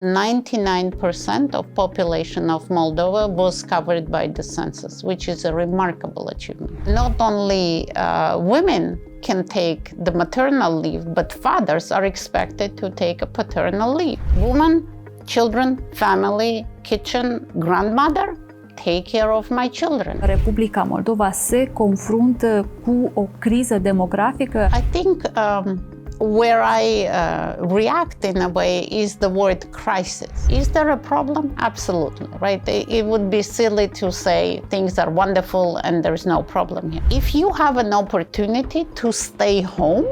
99% of population of Moldova was covered by the census, which is a remarkable achievement. Not only women can take the maternal leave, but fathers are expected to take a paternal leave. Woman, children, family, kitchen, grandmother, take care of my children. Republica Moldova se confruntă cu o criză demografică. I think where I react in a way is the word crisis. Is there a problem? Absolutely, right? It would be silly to say things are wonderful and there's no problem here. If you have an opportunity to stay home,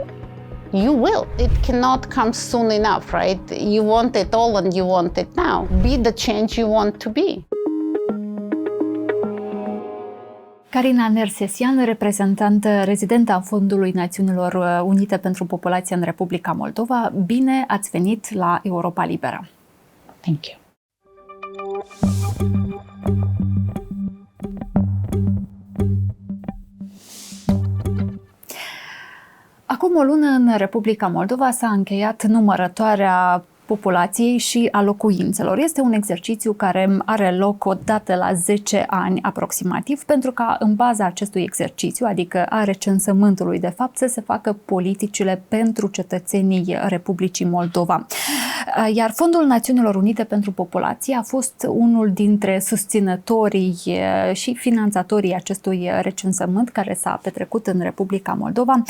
you will. It cannot come soon enough, right? You want it all and you want it now. Be the change you want to be. Karina Nersesyan, reprezentantă rezidentă a Fondului Națiunilor Unite pentru Populație în Republica Moldova, bine ați venit la Europa Liberă! Thank you! Acum o lună în Republica Moldova s-a încheiat numărătoarea populației și a locuințelor. Este un exercițiu care are loc o dată la 10 ani aproximativ, pentru ca în baza acestui exercițiu, adică a recensământului de fapt, să se facă politicile pentru cetățenii Republicii Moldova. Iar Fondul Națiunilor Unite pentru Populație a fost unul dintre susținătorii și finanțatorii acestui recensământ care s-a petrecut în Republica Moldova.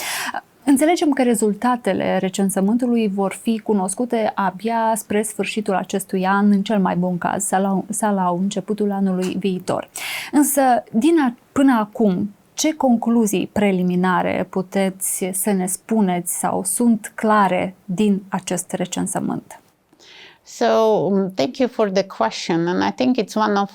Înțelegem că rezultatele recensământului vor fi cunoscute abia spre sfârșitul acestui an, în cel mai bun caz, sau la începutul anului viitor. Însă, până acum, ce concluzii preliminare puteți să ne spuneți sau sunt clare din acest recensământ? So, thank you for the question, and I think it's one of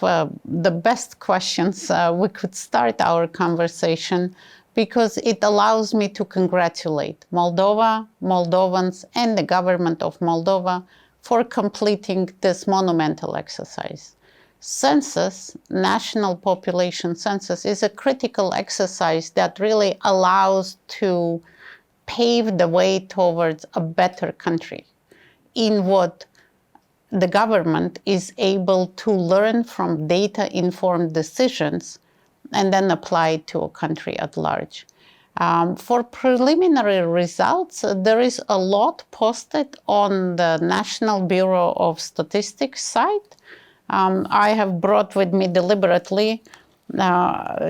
the best questions we could start our conversation, because it allows me to congratulate Moldova, Moldovans, and the government of Moldova for completing this monumental exercise. Census, national population census, is a critical exercise that really allows to pave the way towards a better country in what the government is able to learn from data-informed decisions and then apply to a country at large. For preliminary results, there is a lot posted on the National Bureau of Statistics site. I have brought with me deliberately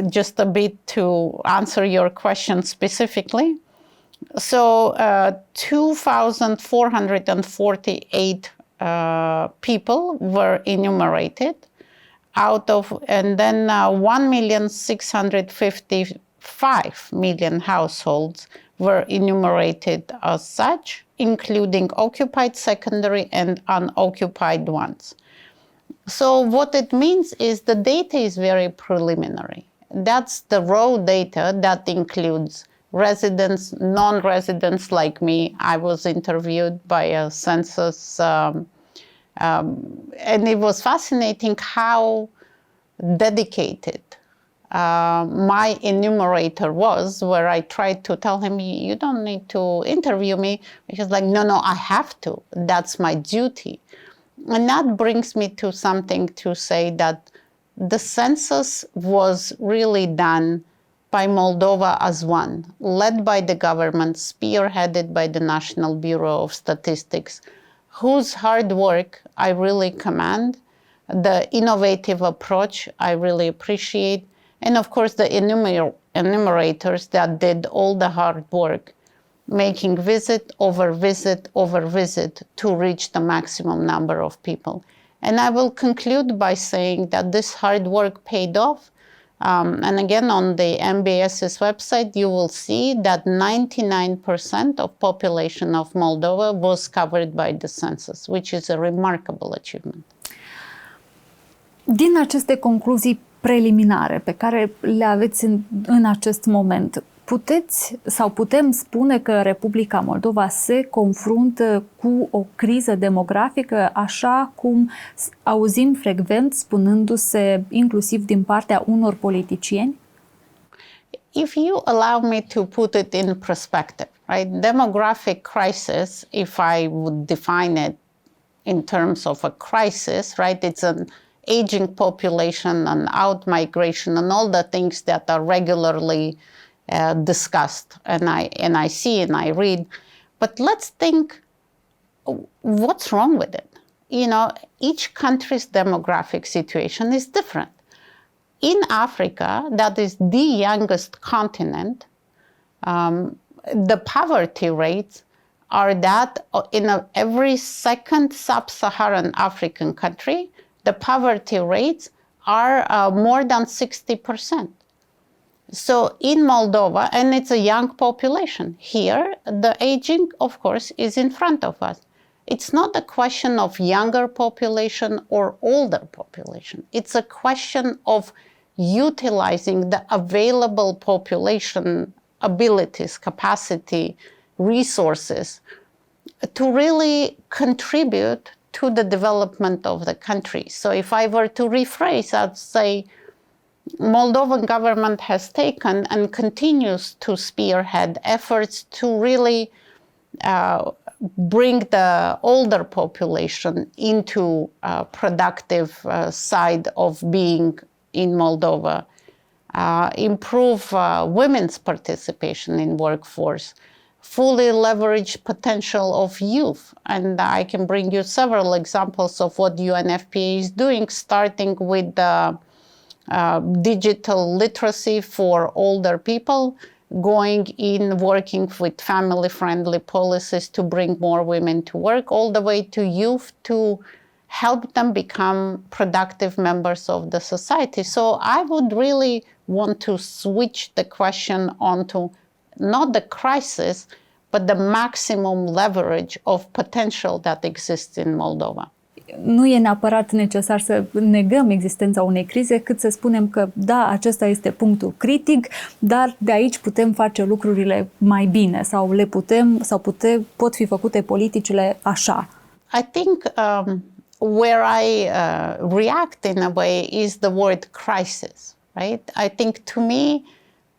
just a bit to answer your question specifically. So 2,448 people were enumerated and then 1,655,000 households were enumerated as such, including occupied, secondary, and unoccupied ones. So what it means is the data is very preliminary. That's the raw data that includes residents, non-residents like me. I was interviewed by a census and it was fascinating how dedicated my enumerator was, where I tried to tell him, you don't need to interview me. He was like, no, I have to. That's my duty. And that brings me to something to say that the census was really done by Moldova as one, led by the government, spearheaded by the National Bureau of Statistics, whose hard work I really commend, the innovative approach I really appreciate, and of course the enumerators that did all the hard work, making visit over visit over visit to reach the maximum number of people. And I will conclude by saying that this hard work paid off. And again, on the MBS's website, you will see that 99% of population of Moldova was covered by the census, which is a remarkable achievement. Din aceste concluzii preliminare pe care le aveți în acest moment, putem spune că Republica Moldova se confruntă cu o criză demografică, așa cum auzim frecvent spunându-se inclusiv din partea unor politicieni? If you allow me to put it in perspective, right? Demographic crisis, if I would define it in terms of a crisis, right? It's an aging population, an out-migration, and all the things that are regularly discussed, and I see and I read. But let's think, what's wrong with it? You know, each country's demographic situation is different. In Africa, that is the youngest continent, the poverty rates are that in every second sub-Saharan African country, the poverty rates are more than 60%. So in Moldova, and it's a young population, here the aging, of course, is in front of us. It's not a question of younger population or older population. It's a question of utilizing the available population abilities, capacity, resources to really contribute to the development of the country. So if I were to rephrase, I'd say Moldovan government has taken and continues to spearhead efforts to really bring the older population into productive side of being in Moldova, improve women's participation in workforce, fully leverage potential of youth. And I can bring you several examples of what UNFPA is doing, starting with digital literacy for older people, going in working with family-friendly policies to bring more women to work, all the way to youth to help them become productive members of the society. So I would really want to switch the question onto not the crisis, but the maximum leverage of potential that exists in Moldova. Nu e neapărat necesar să negăm existența unei crize, cât să spunem că da, acesta este punctul critic, dar de aici putem face lucrurile mai bine sau le putem sau pot fi făcute politicile așa. I think where I react in a way is the word crisis, right? I think to me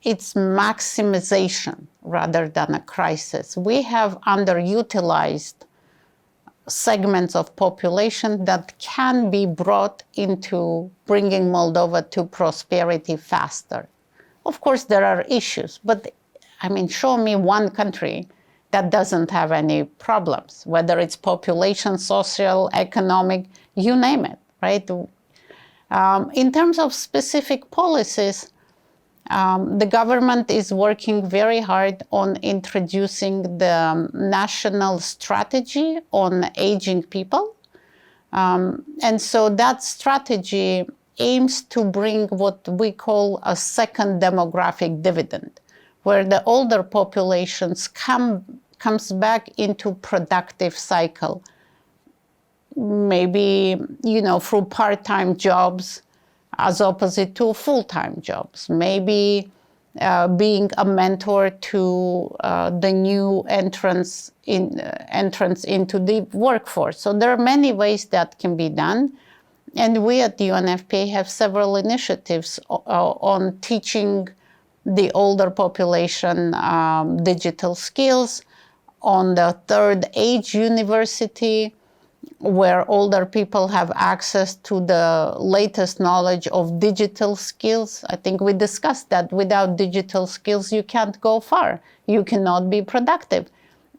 it's maximization rather than a crisis. We have underutilized segments of population that can be brought into bringing Moldova to prosperity faster. Of course, there are issues, but I mean, show me one country that doesn't have any problems, whether it's population, social, economic, you name it, right? In terms of specific policies, the government is working very hard on introducing the national strategy on aging people. And so that strategy aims to bring what we call a second demographic dividend, where the older populations comes back into productive cycle, maybe, you know, through part-time jobs, as opposite to full-time jobs, maybe being a mentor to the new entrance into the workforce. So there are many ways that can be done. And we at the UNFPA have several initiatives on teaching the older population digital skills, on the third age university, where older people have access to the latest knowledge of digital skills. I think we discussed that without digital skills, you can't go far. You cannot be productive.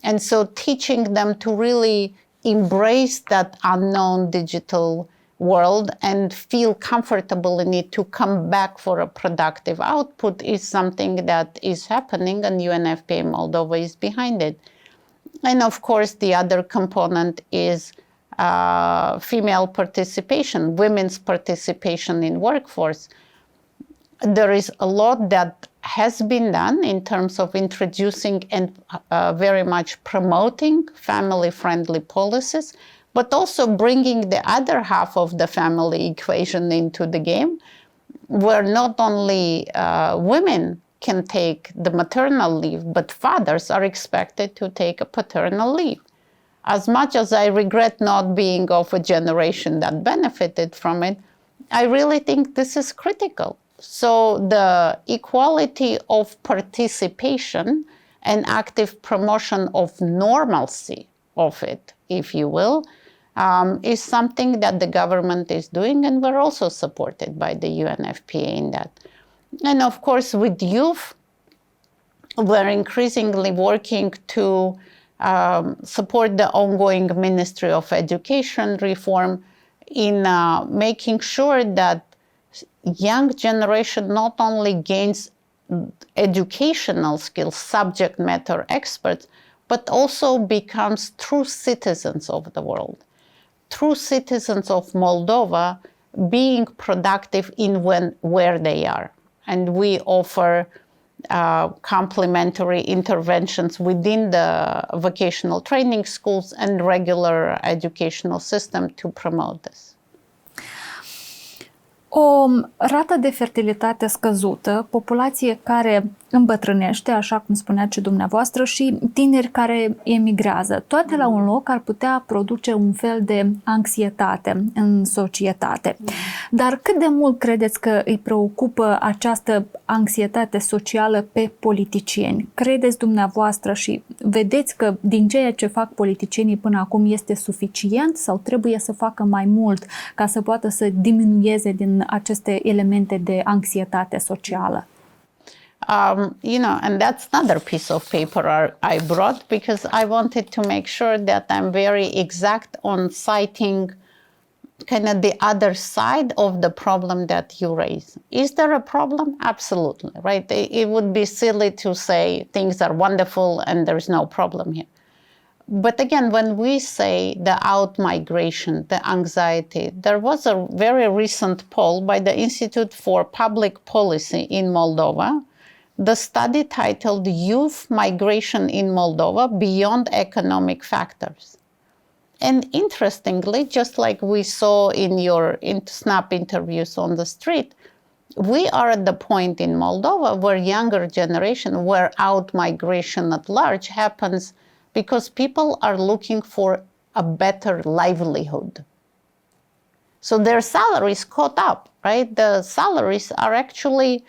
And so teaching them to really embrace that unknown digital world and feel comfortable in it to come back for a productive output is something that is happening, and UNFPA Moldova is behind it. And of course, the other component is female participation, women's participation in workforce. There is a lot that has been done in terms of introducing and very much promoting family-friendly policies, but also bringing the other half of the family equation into the game, where not only women can take the maternal leave, but fathers are expected to take a paternal leave. As much as I regret not being of a generation that benefited from it, I really think this is critical. So the equality of participation and active promotion of normalcy of it, if you will, is something that the government is doing, and we're also supported by the UNFPA in that. And of course, with youth, we're increasingly working to support the ongoing Ministry of Education reform in making sure that young generation not only gains educational skills, subject matter experts, but also becomes true citizens of the world. True citizens of Moldova, being productive in where they are. And we offer complementary interventions within the vocational training schools and regular educational system to promote this. O rată de fertilitate scăzută, populație care îmbătrânește, așa cum spuneați și dumneavoastră, și tineri care emigrează, toate la un loc ar putea produce un fel de anxietate în societate. Dar cât de mult credeți că îi preocupă această anxietate socială pe politicieni? Credeți dumneavoastră și vedeți că din ceea ce fac politicienii până acum este suficient sau trebuie să facă mai mult ca să poată să diminueze din aceste elemente de anxietate socială? And that's another piece of paper I brought because I wanted to make sure that I'm very exact on citing kind of the other side of the problem that you raise. Is there a problem? Absolutely, right? It would be silly to say things are wonderful and there's no problem here. But again, when we say the out-migration, the anxiety, there was a very recent poll by the Institute for Public Policy in Moldova, the study titled Youth Migration in Moldova Beyond Economic Factors. And interestingly, just like we saw in your snap interviews on the street, we are at the point in Moldova where younger generation, where out-migration at large happens because people are looking for a better livelihood. So their salaries caught up, right? The salaries are actually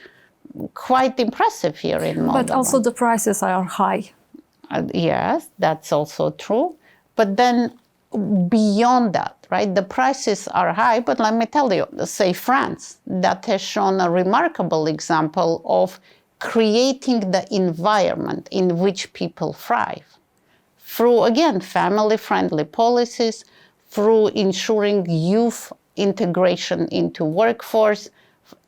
quite impressive here in Moldova. But also the prices are high. Yes, that's also true. But then beyond that, right, the prices are high, but let me tell you, say France, that has shown a remarkable example of creating the environment in which people thrive. Through, again, family-friendly policies, through ensuring youth integration into workforce,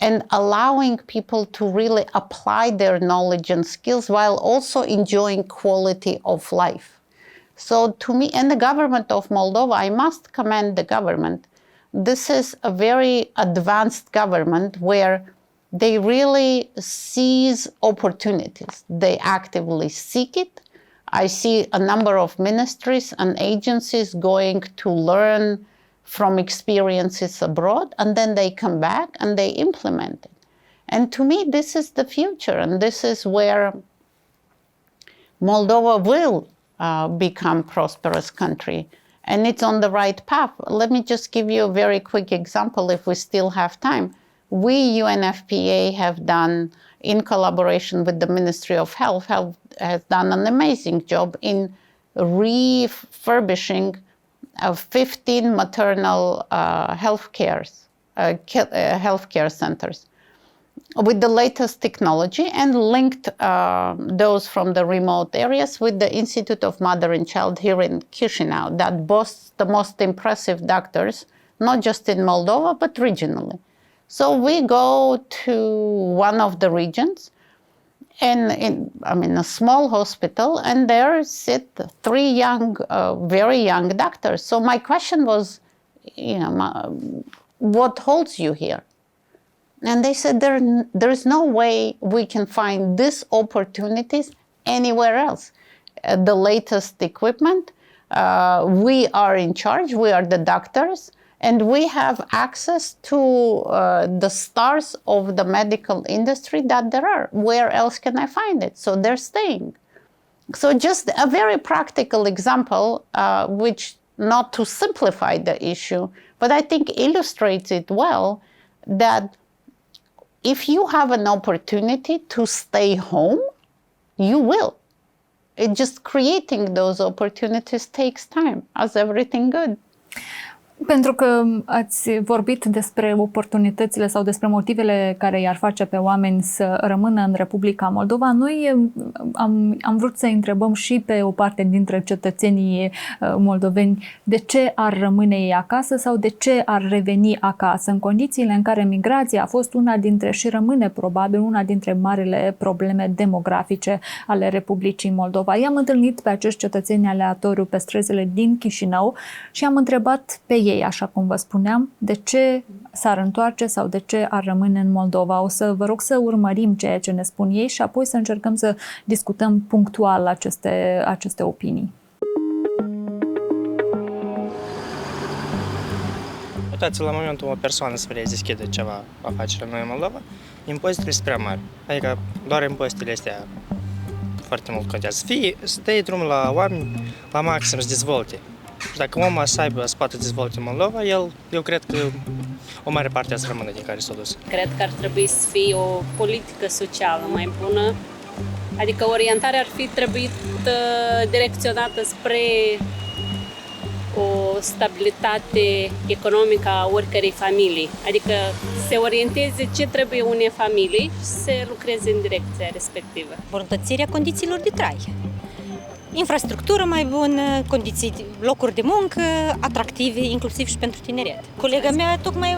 and allowing people to really apply their knowledge and skills while also enjoying quality of life. So to me, and the government of Moldova, I must commend the government. This is a very advanced government where they really seize opportunities. They actively seek it. I see a number of ministries and agencies going to learn from experiences abroad, and then they come back and they implement it. And to me, this is the future, and this is where Moldova will become a prosperous country, and it's on the right path. Let me just give you a very quick example if we still have time. We, UNFPA, have done, in collaboration with the Ministry of Health, has done an amazing job in refurbishing 15 maternal healthcare centers with the latest technology, and linked those from the remote areas with the Institute of Mother and Child here in Chișinău that boasts the most impressive doctors, not just in Moldova, but regionally. So we go to one of the regions, and in a small hospital, and there sit 3 young, very young doctors. So my question was, what holds you here? And they said, there's no way we can find these opportunities anywhere else. The latest equipment, we are in charge, we are the doctors, and we have access to the stars of the medical industry that there are. Where else can I find it? So they're staying. So just a very practical example, which, not to simplify the issue, but I think illustrates it well, that if you have an opportunity to stay home, you will. Just creating those opportunities takes time, as everything good. Pentru că ați vorbit despre oportunitățile sau despre motivele care i-ar face pe oameni să rămână în Republica Moldova, noi am vrut să întrebăm și pe o parte dintre cetățenii moldoveni de ce ar rămâne ei acasă sau de ce ar reveni acasă, în condițiile în care migrația a fost una dintre și rămâne probabil una dintre marile probleme demografice ale Republicii Moldova. I-am întâlnit pe acești cetățeni aleatoriu pe străzile din Chișinău și am întrebat pe ei, așa cum vă spuneam, de ce s-ar întoarce sau de ce ar rămâne în Moldova. O să vă rog să urmărim ceea ce ne spun ei și apoi să încercăm să discutăm punctual aceste opinii. Uitați, la momentul o persoană să vrea deschide ceva afacere în Moldova, impozitele sunt prea mari. Adică doar impozitele astea foarte mult contează. Fie să dai drumul la oameni la maxim să dezvolte. Și dacă omul să poată dezvolta în Moldova, eu cred că o mare parte să rămână din care s-a dus. Cred că ar trebui să fie o politică socială mai bună, adică orientarea ar fi trebuit direcționată spre o stabilitate economică a oricărei familii, adică se orienteze ce trebuie unei familii și să lucreze în direcția respectivă. Îmbunătățirea condițiilor de trai. Infrastructură mai bună, condiții, locuri de muncă atractive, inclusiv și pentru tineret. Colega mea tocmai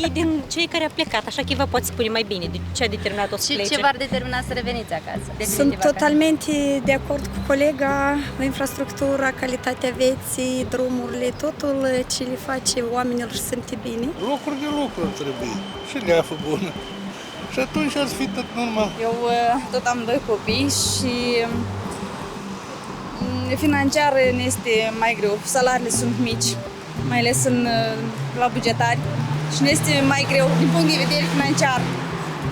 e din cei care a plecat, așa că vă pot spune mai bine de ce a determinat-o să plece. Și ce v-ar determina să reveniți acasă? Sunt totalmente de acord cu colega, infrastructura, calitatea vieții, drumurile, totul ce le face oamenilor să simte bine. Locuri de lucru trebuie și leafă bună. Și atunci ar fi tot normal. Eu tot am 2 copii și financiar ne este mai greu, salariile sunt mici, mai ales la bugetari și ne este mai greu din punct de vedere financiar.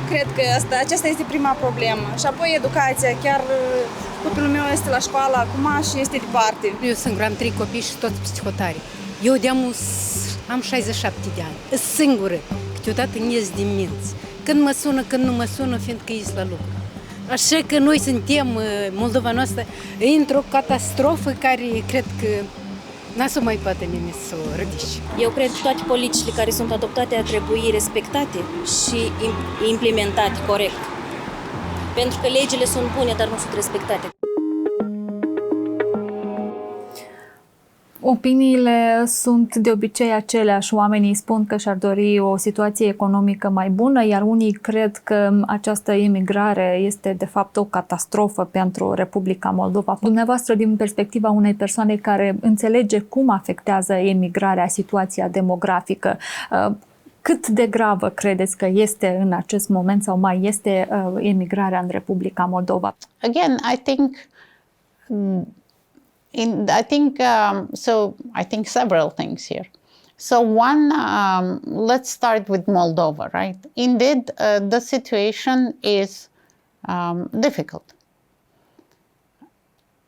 Cred că aceasta este prima problemă. Și apoi educația, chiar copilul meu este la școală acum și este departe. Eu singură am 3 copii și toți psihotari. Eu am 67 de ani, sunt singură, câteodată ies din minți. Când mă sună, când nu mă sună, fiindcă ies la lucru. Așa că noi suntem, Moldova noastră, într-o catastrofă care cred că n-a să mai poate nimeni să o ridice. Eu cred că toate politicile care sunt adoptate ar trebui respectate și implementate corect. Pentru că legile sunt bune, dar nu sunt respectate. Opiniile sunt de obicei aceleași. Oamenii spun că și-ar dori o situație economică mai bună, iar unii cred că această emigrare este de fapt o catastrofă pentru Republica Moldova. Dumneavoastră, din perspectiva unei persoane care înțelege cum afectează emigrarea situația demografică, cât de gravă credeți că este în acest moment sau mai este emigrarea în Republica Moldova? Again, I think several things here. So one, let's start with Moldova, right? Indeed, the situation is difficult.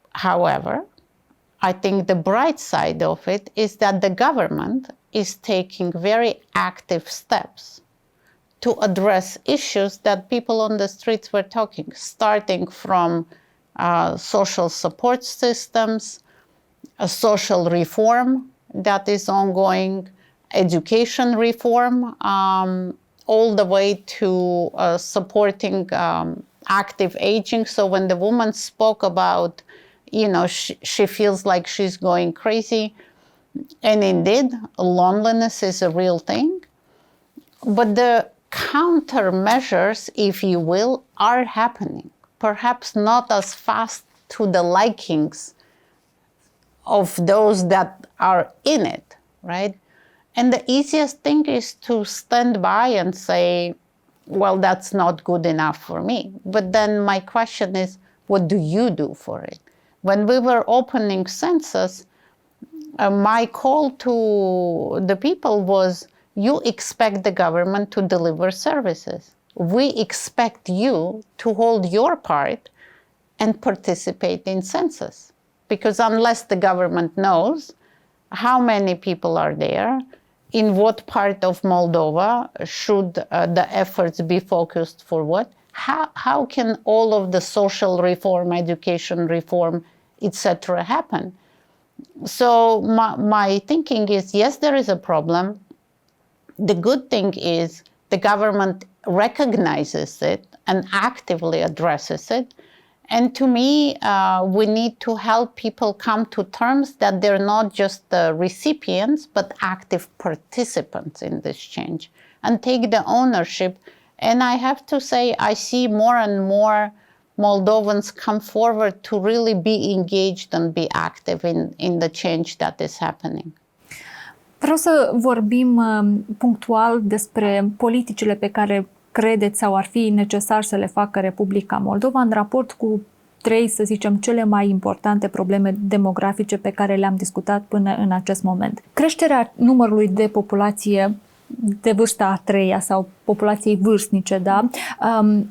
However, I think the bright side of it is that the government is taking very active steps to address issues that people on the streets were talking, starting from social support systems, a social reform that is ongoing, education reform, all the way to supporting active aging. So when the woman spoke about, she feels like she's going crazy, and indeed, loneliness is a real thing. But the countermeasures, if you will, are happening. Perhaps not as fast to the likings of those that are in it, right? And the easiest thing is to stand by and say, well, that's not good enough for me. But then my question is, what do you do for it? When we were opening census, my call to the people was, you expect the government to deliver services. We expect you to hold your part and participate in census. Because unless the government knows how many people are there, in what part of Moldova should the efforts be focused for what, how can all of the social reform, education reform, etc. happen? So my thinking is, yes, there is a problem. The good thing is the government recognizes it and actively addresses it. And to me, we need to help people come to terms that they're not just the recipients, but active participants in this change and take the ownership. And I have to say, I see more and more Moldovans come forward to really be engaged and be active in the change that is happening. Vreau să vorbim punctual despre politicile pe care credeți sau ar fi necesar să le facă Republica Moldova în raport cu trei, să zicem, cele mai importante probleme demografice pe care le-am discutat până în acest moment. Creșterea numărului de populație de vârsta a treia sau populației vârstnice, da,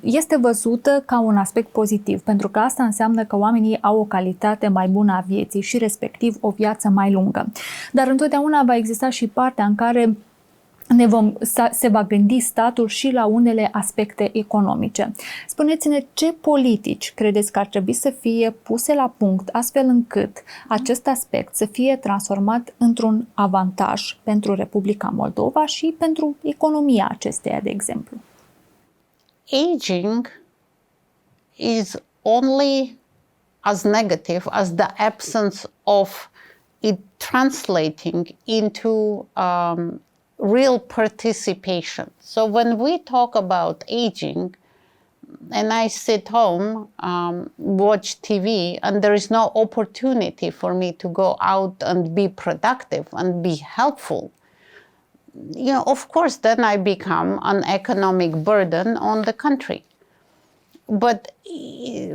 este văzută ca un aspect pozitiv, pentru că asta înseamnă că oamenii au o calitate mai bună a vieții și respectiv o viață mai lungă. Dar întotdeauna va exista și partea în care se va gândi statul și la unele aspecte economice. Spuneți-ne ce politici credeți că ar trebui să fie puse la punct astfel încât acest aspect să fie transformat într-un avantaj pentru Republica Moldova și pentru economia acesteia, de exemplu? Aging is only as negative as the absence of it translating into real participation. So when we talk about aging, and I sit home, watch TV, and there is no opportunity for me to go out and be productive and be helpful, of course, then I become an economic burden on the country. But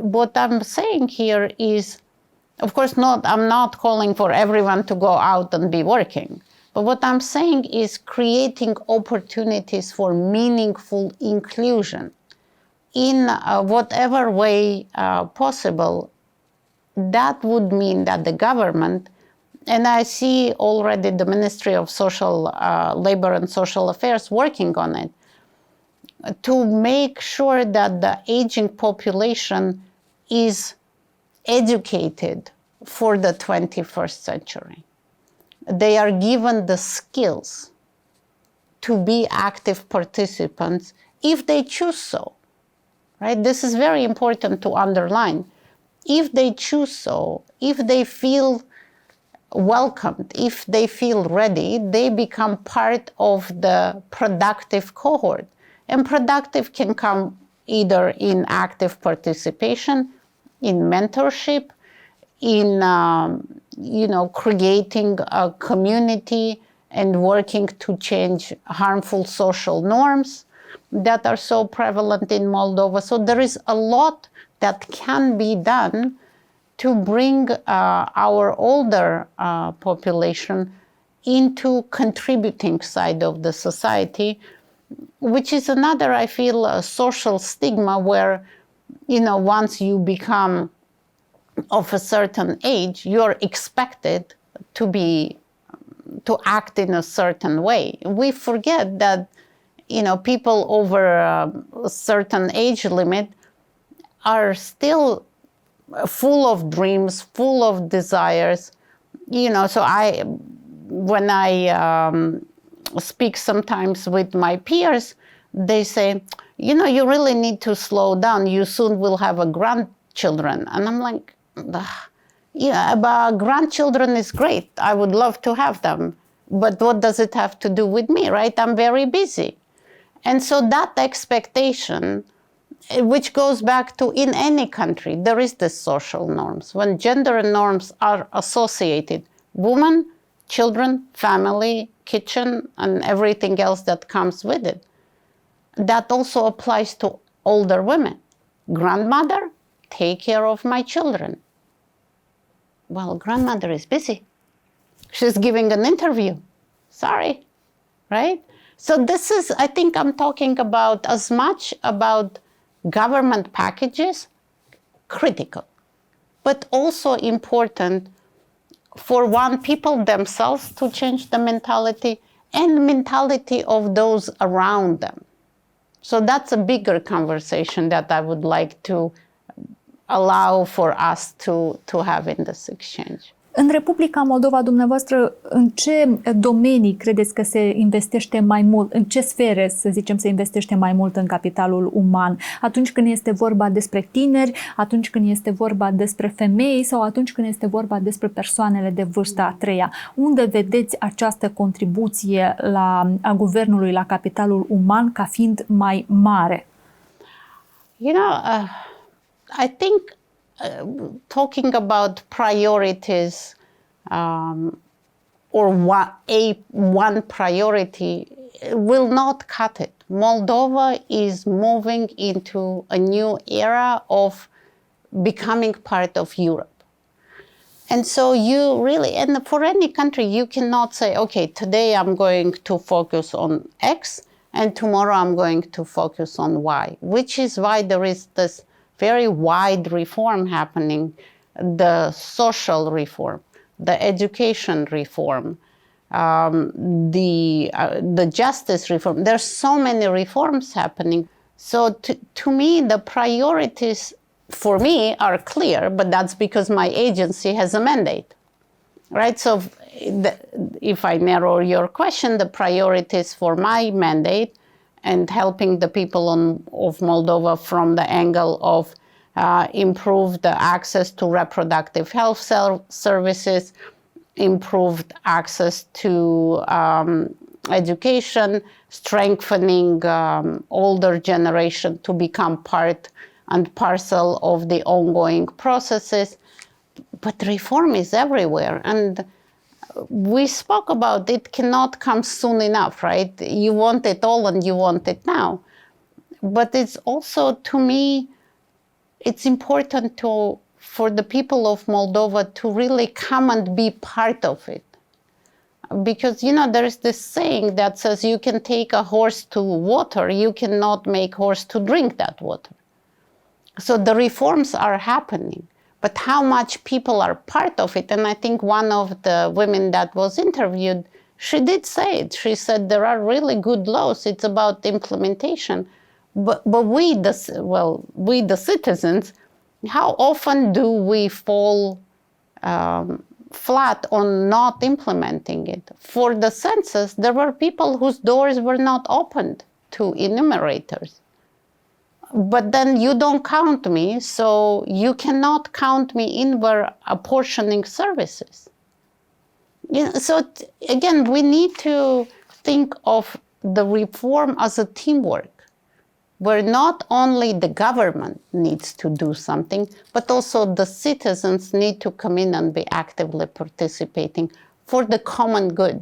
what I'm saying here is, of course, I'm not calling for everyone to go out and be working. But what I'm saying is creating opportunities for meaningful inclusion in whatever way possible. That would mean that the government, and I see already the Ministry of Labor and Social Affairs working on it, to make sure that the aging population is educated for the 21st century. They are given the skills to be active participants if they choose so, right? This is very important to underline. If they choose so, if they feel welcomed, if they feel ready, they become part of the productive cohort. And productive can come either in active participation, in mentorship, in creating a community and working to change harmful social norms that are so prevalent in Moldova. So there is a lot that can be done to bring our older population into contributing side of the society, which is another, I feel, a social stigma where, once you become of a certain age, you're expected to act in a certain way. We forget that, people over a certain age limit are still full of dreams, full of desires. So when I speak sometimes with my peers, they say, you really need to slow down. You soon will have grandchildren. And I'm like, but grandchildren is great. I would love to have them. But what does it have to do with me, right? I'm very busy. And so that expectation, which goes back to in any country, there is this social norms. When gender norms are associated, woman, children, family, kitchen, and everything else that comes with it. That also applies to older women. Grandmother, take care of my children. Well, grandmother is busy. She's giving an interview. Sorry, right? So this is, I think I'm talking about as much about government packages, critical, but also important for people themselves to change the mentality and mentality of those around them. So that's a bigger conversation that I would like to allow for us to have in this exchange. În Republica Moldova, dumneavoastră, în ce domenii credeți că se investește mai mult, în ce sfere, să zicem, se investește mai mult în capitalul uman? Atunci când este vorba despre tineri, atunci când este vorba despre femei sau atunci când este vorba despre persoanele de vârsta a treia? Unde vedeți această contribuție a guvernului la capitalul uman ca fiind mai mare? You know, I think talking about priorities or one priority will not cut it. Moldova is moving into a new era of becoming part of Europe. And so you really, and for any country, you cannot say, okay, today I'm going to focus on X and tomorrow I'm going to focus on Y, which is why there is this very wide reform happening, the social reform, the education reform, the justice reform. There's so many reforms happening. So to me, the priorities for me are clear, but that's because my agency has a mandate, right? So if I narrow your question, the priorities for my mandate and helping the people of Moldova from the angle of improved access to reproductive health services, improved access to education, strengthening older generation to become part and parcel of the ongoing processes. But reform is everywhere. And we spoke about it cannot come soon enough, right? You want it all and you want it now. But it's also, to me, it's important for the people of Moldova to really come and be part of it. Because, you know, there is this saying that says you can take a horse to water, you cannot make horse to drink that water. So the reforms are happening. But how much people are part of it, and I think one of the women that was interviewed, she did say it. She said there are really good laws. It's about implementation. But we, the citizens, how often do we fall flat on not implementing it? For the census, there were people whose doors were not opened to enumerators. But then you don't count me, so you cannot count me in where apportioning services. You know, so again, we need to think of the reform as a teamwork, where not only the government needs to do something, but also the citizens need to come in and be actively participating for the common good.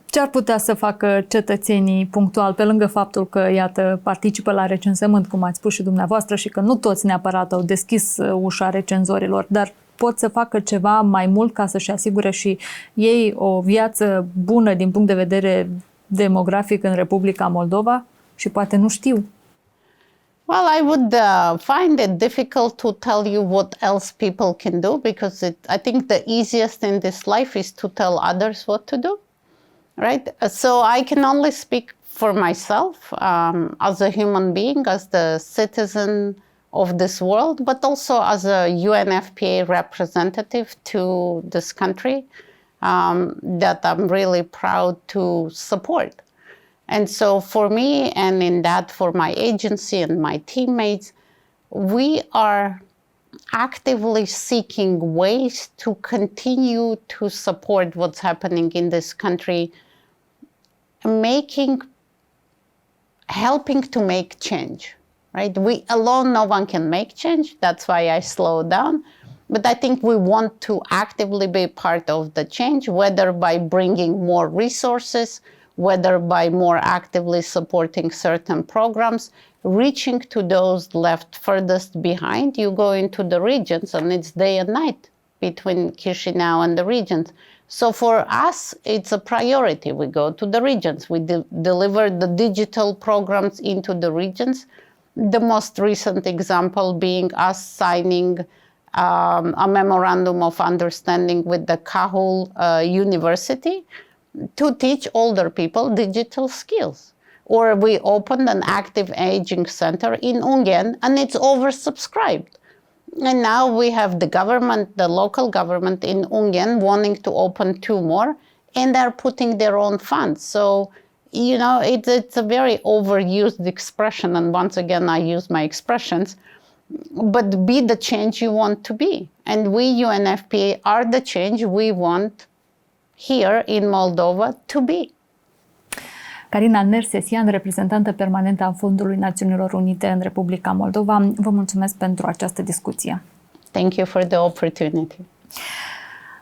Ce ar putea să facă cetățenii punctual, pe lângă faptul că, iată, participă la recensământ, cum ați spus și dumneavoastră, și că nu toți neapărat au deschis ușa recenzorilor, dar pot să facă ceva mai mult ca să-și asigure și ei o viață bună din punct de vedere demografic în Republica Moldova? Și poate nu știu. Well, I would find it difficult to tell you what else people can do, because I think the easiest in this life is to tell others what to do, right? So I can only speak for myself as a human being, as the citizen of this world, but also as a UNFPA representative to this country that I'm really proud to support. And so for me, and in that for my agency and my teammates, we are actively seeking ways to continue to support what's happening in this country, helping to make change, right? We alone, no one can make change. That's why I slow down. But I think we want to actively be part of the change, whether by bringing more resources, whether by more actively supporting certain programs, reaching to those left furthest behind. You go into the regions and it's day and night between Chișinău and the regions. So for us, it's a priority. We go to the regions. We deliver the digital programs into the regions. The most recent example being us signing a memorandum of understanding with the Cahul University to teach older people digital skills. Or we opened an active aging center in Ungen and it's oversubscribed. And now we have the government, the local government in Ungen wanting to open 2 more, and they're putting their own funds. So, you know, it's a very overused expression, and once again I use my expressions, but be the change you want to be. And we, UNFPA, are the change we want here in Moldova to be. Karina Nersesyan, reprezentantă permanentă a Fondului Națiunilor Unite în Republica Moldova, vă mulțumesc pentru această discuție. Thank you for the opportunity.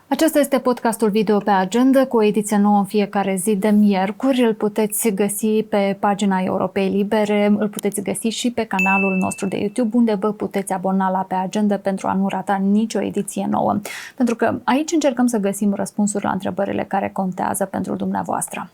Acesta este podcastul video Pe Agendă, cu o ediție nouă în fiecare zi de miercuri. Îl puteți găsi pe pagina Europei Libere, îl puteți găsi și pe canalul nostru de YouTube, unde vă puteți abona la Pe Agendă pentru a nu rata nicio ediție nouă. Pentru că aici încercăm să găsim răspunsuri la întrebările care contează pentru dumneavoastră.